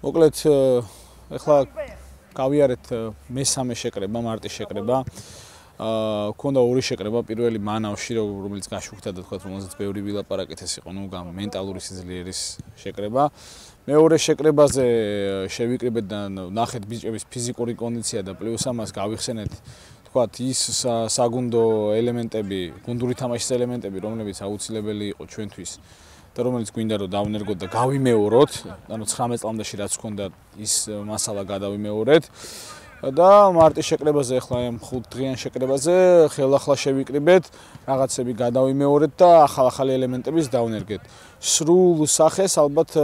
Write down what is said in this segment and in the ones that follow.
მოკლედ ეხლა გავიარეთ მესამე შეკრება, მარტის შეკრება. Ქონდა ორი შეკრება, პირველი მანავში, რომელიც გაშუქდა და თქვა, რომელზეც ბევრი ვილაპარაკეთ, ეს იყო, მენტალური სიძლიერის შეკრება. მეორე შეკრებაზე შევიკრიბეთ და ნახეთ ბიჭების ფიზიკური კონდიცია და პლუს ამას გავიხსენეთ, თქვა, ის საგუნდო ელემენტები, გუნდური თამაშის ელემენტები, რომლებიც აუცილებელი იყო ჩვენთვის და რომელიც გვინდა რომ დავნერგოთ და გავიმეოროთ, ანუ 19 წლამდეში რაც ჰქონდა ის მასალა გადავიმეორეთ. და მარტის შეკრებაზე ახლა ამ 5 დღიან შეკრებაზე ხელახლა შევიკრიბეთ, რაღაცები გადავიმეორეთ და ახალ-ახალი ელემენტების დავნერგეთ. სრულ სახეს ალბათ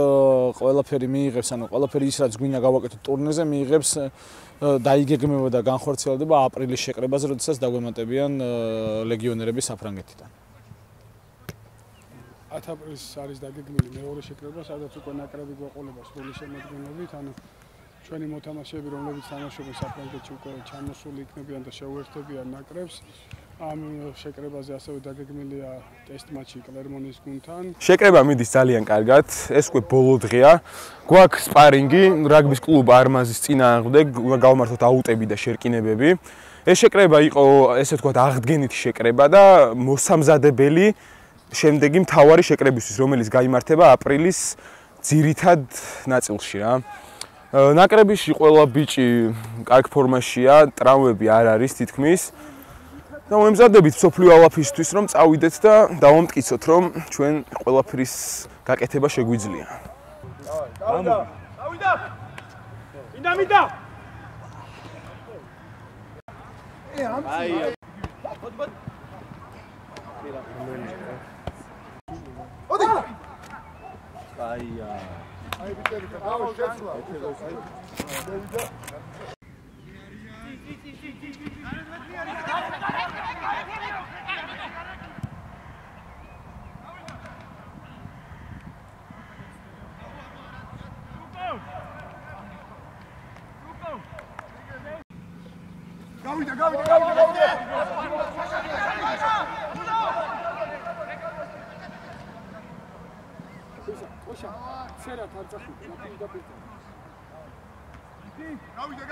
ყველაფერი მიიღებს, ანუ ყველაფერი ის რაც გვინდა გავაკეთოთ ტურნირზე მიიღებს დაიგეგმება და განხორციელდება აპრილის შეკრებაზე, როდესაც დაგვემატებიან ლეგიონერები საფრანგეთიდან. 10 აპრილს არის დაგეგმილი მეორე შეკრება, სადაც უკვე ნაკრები გვეყოლება სრული შემადგენლობით, ანუ ჩვენი მოთამაშეები, რომლებიც თამაშობენ საფრანგეთში, უკვე ჩამოსული იქნებიან და შეუერთდებიან ნაკრებს. ამ შეკრებაზე ასევე დაგეგმილია ტესტ მატჩი კლერმონის გუნდთან. შეკრება მიდის ძალიან კარგად, ეს უკვე ბოლო დღეა. გვაქვს სპარინგი, რაგბის კლუბ არმაზის წინააღმდეგ, გავმართოთ აუტები და შერკინებები. ეს შეკრება იყო, ესე ვთქვათ, აღდგენითი შეკრება და მოსამზადებელი შემდეგი მთავარი შეკრებისთვის, რომელიც გაიმართება აპრილის ძირითად ნაწილში რა. ნაკრებიში ყველა ბიჭი კარგ ფორმაშია, ტრავმები არ არის თითქმის. და მომემზადებით სოფლიო ალაფისთვის რომ წავიდეთ და დავამტკიცოთ რომ ჩვენ ყველაფრის გაკეთება შეგვიძლია. დავიდა! მინდა! აი. Ai bitte, bravo, schätzla. Gavida. Sera tartsaxu, napida pita. Gavida.